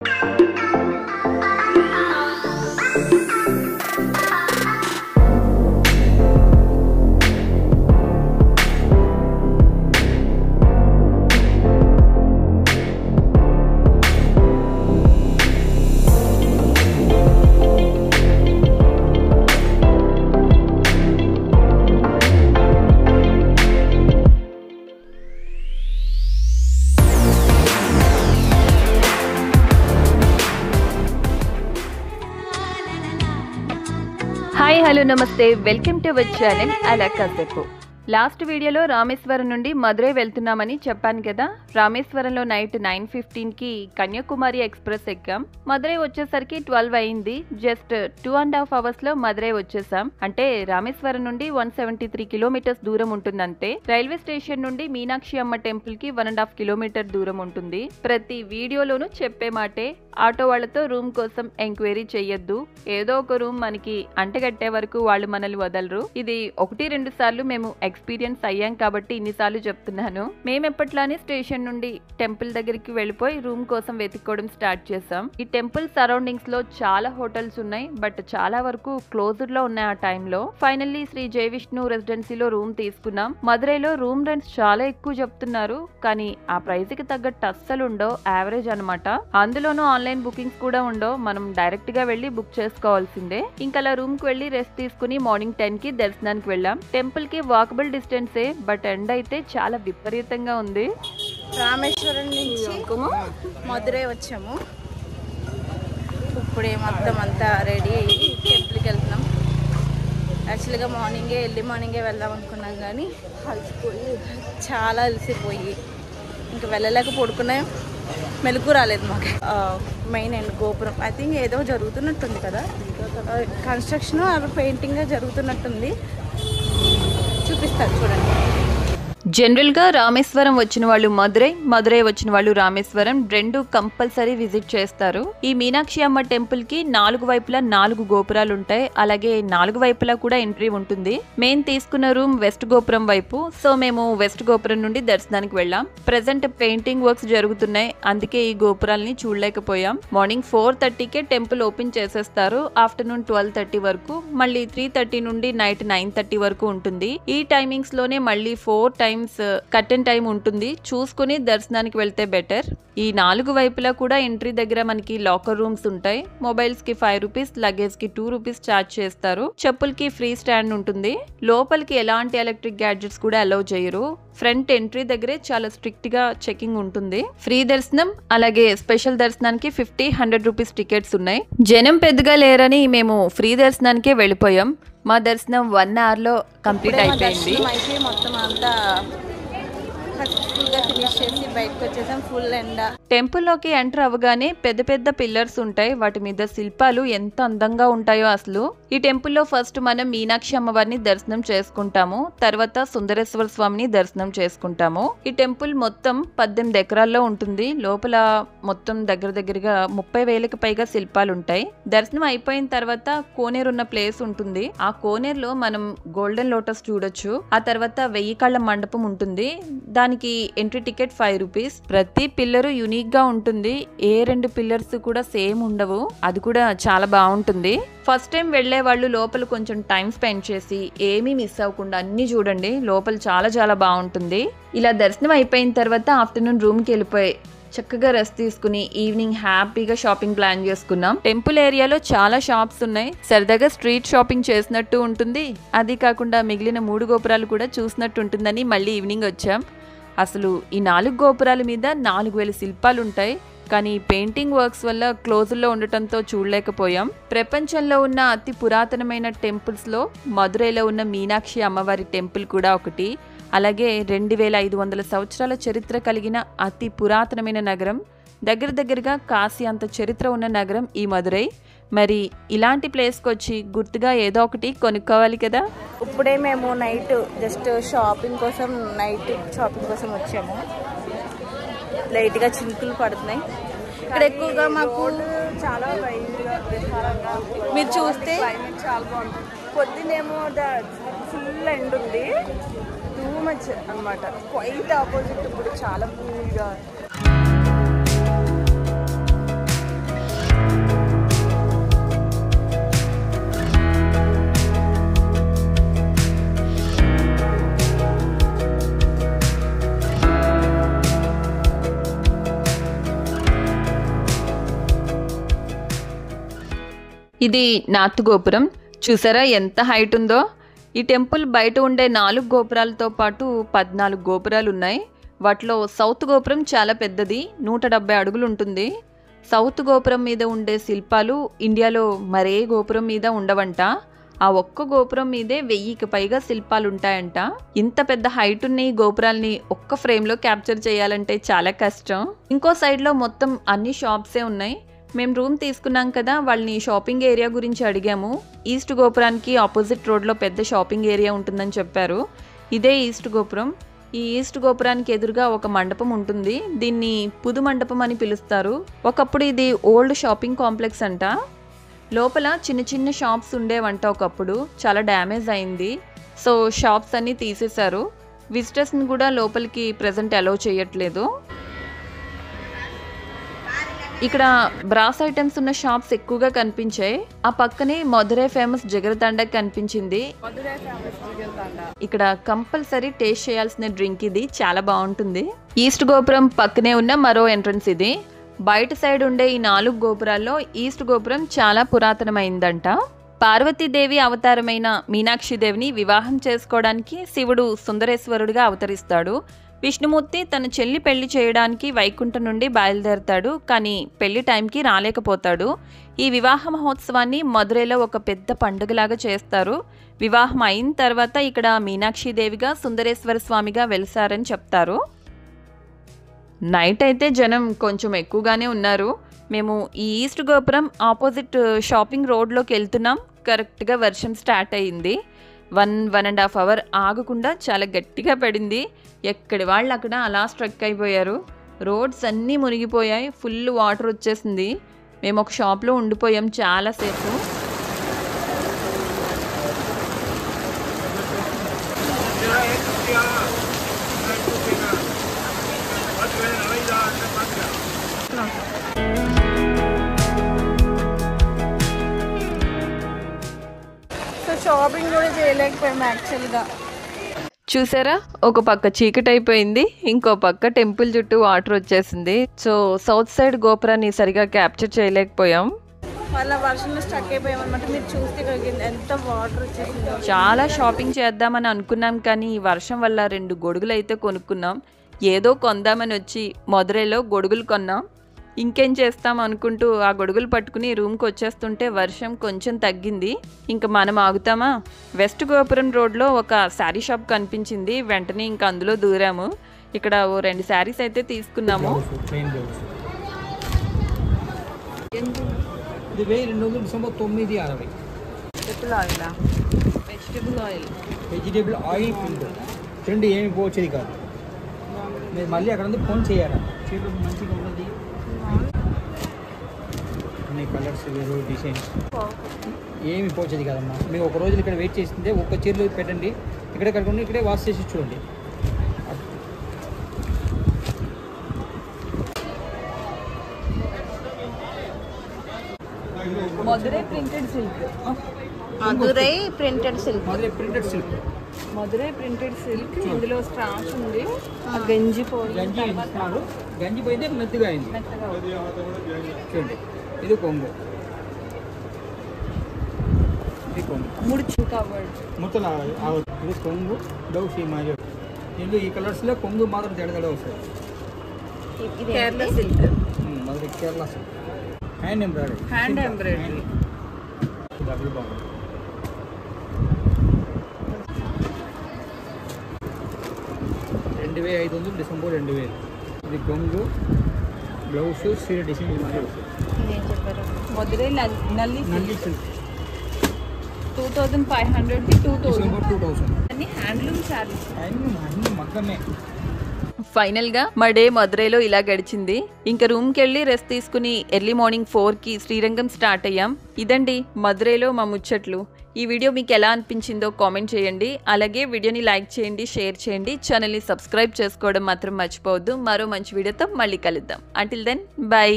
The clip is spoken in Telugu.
హాయ్ హలో నమస్తే, వెల్కమ్ టు అవర్ ఛానల్ అలా కాసేపు. లాస్ట్ వీడియోలో రామేశ్వరం నుండి మదురై వెళ్తున్నామని చెప్పాను కదా. రామేశ్వరంలో నైట్ 9:15కి కన్యాకుమారి ఎక్స్ప్రెస్ ఎక్కాం. మదురై వచ్చేసరికి 12 అయింది. జస్ట్ 2.5 అవర్స్ లో మదురై వచ్చేసాం. అంటే రామేశ్వరం నుండి 173 కిలోమీటర్స్ దూరం ఉంటుందంటే, రైల్వే స్టేషన్ నుండి మీనాక్షి అమ్మ టెంపుల్ కి 1.5 కిలోమీటర్ దూరం ఉంటుంది. ప్రతి వీడియోలోనూ చెప్పే మాటే, ఆటో వాళ్ళతో రూమ్ కోసం ఎంక్వైరీ చెయ్యొద్దు. ఏదో ఒక రూమ్ మనకి అంటగట్టే వరకు వాళ్ళు మనల్ని వదలరు. ఇది 1-2 సార్లు మేము ఎక్స్పీరియన్స్ అయ్యాం కాబట్టి ఇన్నిసార్లు చెప్తున్నాను. మేము ఎప్పట్లానే స్టేషన్ నుండి టెంపుల్ దగ్గరికి వెళ్ళిపోయి రూమ్ కోసం వెతుక్కోవడం స్టార్ట్ చేసాం. ఈ టెంపుల్ సరౌండింగ్స్ లో చాలా హోటల్స్ ఉన్నాయి, బట్ చాలా వరకు క్లోజ్డ్ లో ఉన్నాయి ఆ టైంలో. ఫైనల్లీ శ్రీ జయ విష్ణు రెసిడెన్సీలో రూమ్ తీసుకున్నాం. మదురైలో రూమ్ రెంట్స్ చాలా ఎక్కువ చెప్తున్నారు, కానీ ఆ ప్రైస్ కి తగ్గట్టు అస్సలు ఉండవు, యావరేజ్ అనమాట. అందులోనూ ఆన్లైన్ బుకింగ్స్ కూడా ఉండవు, మనం డైరెక్ట్ గా వెళ్లి బుక్ చేసుకోవాల్సిందే. ఇంకా అలా రూమ్ కి వెళ్లి రెస్ట్ తీసుకుని మార్నింగ్ 10కి దర్శనానికి వెళ్ళాం. టెంపుల్ కి వాకబుల్ డిస్టెన్సే, బట్ ఎండ అయితే చాలా విపరీతంగా ఉంది. రామేశ్వరం నుంచి మదురై వచ్చాము. ఇప్పుడే మొత్తం అంతా రెడీ అయ్యి టెంపుల్కి వెళ్తున్నాం. యాక్చువల్గా ఎర్లీ మార్నింగే వెళ్దాం అనుకున్నాం, కానీ చాలా అలసిపోయి ఇంకా వెళ్ళలేక పడుకున్నాం. మెలకు రాలేదు మాకు. మెయిన్ అండ్ గోపురం ఐ థింక్ ఏదో జరుగుతున్నట్టుంది కదా, కన్స్ట్రక్షన్ పెయింటింగ్ జరుగుతున్నట్టుంది. చూపిస్తాను చూడండి. జనరల్ గా రామేశ్వరం వచ్చిన వాళ్ళు మదురై వచ్చిన వాళ్ళు రామేశ్వరం రెండు కంపల్సరీ విజిట్ చేస్తారు. ఈ మీనాక్షి అమ్మ టెంపుల్ కి 4 వైపులా 4 గోపురాలు ఉంటాయి. అలాగే 4 వైపులా కూడా ఎంట్రీ ఉంటుంది. మేము తీసుకున్న రూమ్ వెస్ట్ గోపురం వైపు, సో మేము వెస్ట్ గోపురం నుండి దర్శనానికి వెళ్ళాం. ప్రెసెంట్ పెయింటింగ్ వర్క్స్ జరుగుతున్నాయి, అందుకే ఈ గోపురాలని చూడలేకపోయాం. మార్నింగ్ 4:30కే టెంపుల్ ఓపెన్ చేసేస్తారు. ఆఫ్టర్నూన్ 12:30 వరకు, మళ్ళీ 3:30 నుండి నైట్ 9:30 వరకు ఉంటుంది. ఈ టైమింగ్స్ లోనే మళ్ళీ 4 టైమ్స్ కర్టెన్ టైం ఉంటుంది. చూసుకుని దర్శనానికి వెళ్తే బెటర్. ఈ 4 వైపులా కూడా ఎంట్రీ దగ్గర మనకి లాకర్ రూమ్స్ ఉంటాయి. మొబైల్స్ కి 5 రూపీస్, లగేజ్ కి 2 రూపీస్ ఛార్జ్ చేస్తారు. చెప్పులకి ఫ్రీ స్టాండ్ ఉంటుంది. లోపలికి ఎలాంటి ఎలక్ట్రిక్ గ్యాడ్జెట్స్ కూడా అలౌ చేయరు. ఫ్రంట్ ఎంట్రీ దగ్గరే చాలా స్ట్రిక్ట్ గా చెకింగ్ ఉంటుంది. ఫ్రీ దర్శనం అలాగే స్పెషల్ దర్శనానికి 50-100 రూపీస్ టికెట్స్ ఉన్నాయి. జనం పెద్దగా లేరని మేము ఫ్రీ దర్శనానికే వెళ్ళిపోయాం. మా దర్శనం 1 hour లో కంప్లీట్ అయిపోయింది. మొత్తం అంతా సక్సెస్ఫుల్గా ఫినిష్ చేసి బయటకు వచ్చేసాం. ఫుల్ ఎండ. టెంపుల్లోకి ఎంటర్ అవ్వగానే పెద్ద పెద్ద పిల్లర్స్ ఉంటాయి. వాటి మీద శిల్పాలు ఎంత అందంగా ఉంటాయో అసలు. ఈ టెంపుల్లో ఫస్ట్ మనం మీనాక్షి అమ్మవారిని దర్శనం చేసుకుంటాము, తర్వాత సుందరేశ్వర స్వామిని దర్శనం చేసుకుంటాము. ఈ టెంపుల్ మొత్తం 18 ఎకరాల్లో ఉంటుంది. లోపల మొత్తం దగ్గరగా 30,000కి పైగా శిల్పాలు ఉంటాయి. దర్శనం అయిపోయిన తర్వాత కోనేరు ఉన్న ప్లేస్ ఉంటుంది. ఆ కోనేరులో మనం గోల్డెన్ లోటస్ చూడొచ్చు. ఆ తర్వాత 1000 కాళ్ళ మండపం ఉంటుంది. దానికి ఎంట్రీ టికెట్ 5 రూపీస్. ప్రతి పిల్లరు యూనిక్ గా ఉంటుంది. ఏ 2 పిల్లర్స్ కూడా సేమ్ ఉండవు. అది కూడా చాలా బాగుంటుంది. ఫస్ట్ టైం వెళ్లే వాళ్ళు లోపల కొంచెం టైం స్పెండ్ చేసి ఏమీ మిస్ అవ్వకుండా అన్ని చూడండి. లోపల చాలా చాలా బాగుంటుంది. ఇలా దర్శనం అయిపోయిన తర్వాత ఆఫ్టర్నూన్ రూమ్ కి వెళ్ళిపోయి చక్కగా రెస్ట్ తీసుకుని ఈవినింగ్ హ్యాపీగా షాపింగ్ ప్లాన్ చేసుకున్నాం. టెంపుల్ ఏరియాలో చాలా షాప్స్ ఉన్నాయి. సరదాగా స్ట్రీట్ షాపింగ్ చేసినట్టు ఉంటుంది. అది కాకుండా మిగిలిన 3 గోపురాలు కూడా చూసినట్టు ఉంటుందని మళ్ళీ ఈవినింగ్ వచ్చాం. అసలు ఈ 4 గోపురాల మీద 4000 శిల్పాలు ఉంటాయి, కానీ పెయింటింగ్ వర్క్స్ వల్ల క్లోజ్లో ఉండటంతో చూడలేకపోయాం. ప్రపంచంలో ఉన్న అతి పురాతనమైన టెంపుల్స్ లో మదురైలో ఉన్న మీనాక్షి అమ్మవారి టెంపుల్ కూడా ఒకటి. అలాగే 2500 సంవత్సరాల చరిత్ర కలిగిన అతి పురాతనమైన నగరం, దగ్గరగా కాశీ అంత చరిత్ర ఉన్న నగరం ఈ మదురై. మరి ఇలాంటి ప్లేస్కి వచ్చి గుర్తుగా ఏదో ఒకటి కొనుక్కోవాలి కదా. ఇప్పుడే మేము నైట్ జస్ట్ షాపింగ్ కోసం వచ్చాము. లైట్గా చినుకులు పడుతున్నాయి. ఇక్కడ ఎక్కువగా మాకు చాలా మీరు చూస్తే చాలా బాగుంటుంది. పొద్దునేమో ఫుల్ ఎండ్ ఉంది, టూ మచ్ అనమాట. క్వైట్ ఆపోజిట్ ఇప్పుడు చాలా కూల్గా. ఇది నార్త్ గోపురం. చూసారా ఎంత హైట్ ఉందో. ఈ టెంపుల్ బయట ఉండే 4 గోపురాలతో పాటు 14 గోపురాలు ఉన్నాయి. వాటిలో సౌత్ గోపురం చాలా పెద్దది, 170 అడుగులు ఉంటుంది. సౌత్ గోపురం మీద ఉండే శిల్పాలు ఇండియాలో మరే గోపురం మీద ఉండవంట. ఆ ఒక్క గోపురం మీదే 1000కి పైగా శిల్పాలు ఉంటాయంట. ఇంత పెద్ద హైట్ ఉన్న ఈ గోపురాల్ని ఒక్క ఫ్రేమ్లో క్యాప్చర్ చేయాలంటే చాలా కష్టం. ఇంకో సైడ్లో మొత్తం అన్ని షాప్సే ఉన్నాయి. మేము రూమ్ తీసుకున్నాం కదా, వాళ్ళని షాపింగ్ ఏరియా గురించి అడిగాము. ఈస్ట్ గోపురానికి ఆపోజిట్ రోడ్లో పెద్ద షాపింగ్ ఏరియా ఉంటుందని చెప్పారు. ఇదే ఈస్ట్ గోపురం. ఈ ఈస్ట్ గోపురానికి ఎదురుగా ఒక మండపం ఉంటుంది. దీన్ని పుదు మండపం అని పిలుస్తారు. ఒకప్పుడు ఇది ఓల్డ్ షాపింగ్ కాంప్లెక్స్ అంట. లోపల చిన్న చిన్న షాప్స్ ఉండేవంట ఒకప్పుడు. చాలా డ్యామేజ్ అయింది. సో షాప్స్ అన్నీ తీసేశారు. విజిటర్స్ని కూడా లోపలికి ప్రజెంట్ అలౌ చేయట్లేదు. ఇక్కడ బ్రాస్ ఐటమ్స్ ఉన్న షాప్స్ ఎక్కువగా కనిపించాయి. ఆ పక్కనే మధురై ఫేమస్ జిగరతండ కనిపించింది. ఇక్కడ కంపల్సరీ టేస్ట్ చేయాల్సిన డ్రింక్ ఇది, చాలా బాగుంటుంది. ఈస్ట్ గోపురం పక్కనే ఉన్న మరో ఎంట్రన్స్ ఇది. బయట సైడ్ ఉండే ఈ 4 గోపురాల్లో ఈస్ట్ గోపురం చాలా పురాతనమైందంట. పార్వతీదేవి అవతారమైన మీనాక్షిదేవిని వివాహం చేసుకోవడానికి శివుడు సుందరేశ్వరుడిగా అవతరిస్తాడు. విష్ణుమూర్తి తన చెల్లి పెళ్లి చేయడానికి వైకుంఠం నుండి బయలుదేరతాడు. కానీ పెళ్లి టైంకి రాలేకపోతాడు. ఈ వివాహ మహోత్సవాన్ని మధురైలో ఒక పెద్ద పండుగలాగా చేస్తారు. వివాహం అయిన తర్వాత ఇక్కడ మీనాక్షిదేవిగా సుందరేశ్వర స్వామిగా వెలిసారని చెప్తారు. నైట్ అయితే జనం కొంచెం ఎక్కువగానే ఉన్నారు. మేము ఈ ఈస్ట్ గోపురం ఆపోజిట్ షాపింగ్ రోడ్లోకి వెళ్తున్నాం. కరెక్ట్గా వర్షం స్టార్ట్ అయ్యింది. 1.5 అవర్ ఆగకుండా చాలా గట్టిగా పడింది. ఎక్కడి వాళ్ళు అక్కడ అలా స్ట్రక్ అయిపోయారు. రోడ్స్ అన్నీ మునిగిపోయాయి. ఫుల్ వాటర్ వచ్చేసింది. మేము ఒక షాప్లో ఉండిపోయాం చాలాసేపు. సో షాపింగ్ కూడా చేయలేకపోయాం యాక్చువల్గా. చూసారా, ఒక పక్క చీకటి అయిపోయింది, ఇంకో పక్క టెంపుల్ చుట్టూ వాటర్ వచ్చేసింది. సో సౌత్ సైడ్ గోపురాన్ని సరిగా క్యాప్చర్ చేయలేకపోయాం. మళ్ళీ వర్షంలో స్టక్ అయిపోయాం అనమాట. మీరు చూస్తే ఎంత వాటర్ వచ్చేసిందో. చాలా షాపింగ్ చేద్దామని అనుకున్నాం, కానీ ఈ వర్షం వల్ల 2 గొడుగులు అయితే కొనుక్కున్నాం. ఏదో కొందామని వచ్చి మధురైలో గొడుగులు కొన్నాం. ఇంకేం చేస్తాం అనుకుంటూ ఆ గొడుగులు పట్టుకుని రూమ్కి వచ్చేస్తుంటే వర్షం కొంచెం తగ్గింది. ఇంకా మనం ఆగుతామా? వెస్ట్ గోపురం రోడ్లో ఒక శారీ షాప్ కనిపించింది. వెంటనే ఇంకా అందులో దూరాము. ఇక్కడ ఓ 2 శారీస్ అయితే తీసుకున్నాము. వెజిటేబుల్ ఆయిల్ ప్రింట్ ఏమి పోచేది కాదు. మీరు మళ్ళీ అక్కడ ఫోన్ చేయాలి. చీరలు మంచిగా ఉన్నది, అన్ని కలర్స్ వేరు, డిజైన్స్ ఏమి పోచేది కాదమ్మా. మీరు ఒక రోజు ఇక్కడ వెయిట్ చేసిందే ఒక్క చీరలు పెట్టండి, ఇక్కడే కట్టుకోండి, ఇక్కడే వాష్ చేసి చూడండి. Madurai printed silk. Madurai printed silk. Madurai printed silk. Madurai printed silk. ఇందులో స్ట్రాచ్ ఉంది. గంజి ఇస్తున్నారు. గంజి పోయింది, మెత్తగా అయింది. చూడండి, ఇది కొంగు, ఇది కొంగు, మొత్తం ఇది కొంగు. బ్లౌజ్ ఈ మాజీ దీంట్లో ఈ కలర్స్లో కొంగు మాత్రం తేడా వస్తుంది. Kerala silk. Madurai Kerala silk. Hand embroidery. Double బాగుంది. $2,500 డిసెంబర్ 2000. ఇది కొంగు, బ్లౌజ్, సీర డిజైన్. మధురై నల్లి సిల్క్ 2500 డిసెంబర్ 2000. అన్ని హ్యాండ్లూమ్ శారీస్. అన్ని మగ్గమే. ఫైనల్గా మా డే మధురైలో ఇలా గడిచింది. ఇంకా రూమ్కి వెళ్ళి రెస్ట్ తీసుకుని ఎర్లీ మార్నింగ్ 4కి శ్రీరంగం స్టార్ట్ అయ్యాం. ఇదండి మధురైలో మా ముచ్చట్లు. ఈ వీడియో మీకు ఎలా అనిపించిందో కామెంట్ చేయండి. అలాగే వీడియోని లైక్ చేయండి, షేర్ చేయండి, ఛానల్ని సబ్స్క్రైబ్ చేసుకోవడం మాత్రం మర్చిపోవద్దు. మరో మంచి వీడియోతో మళ్ళీ కలుద్దాం. Until then, by.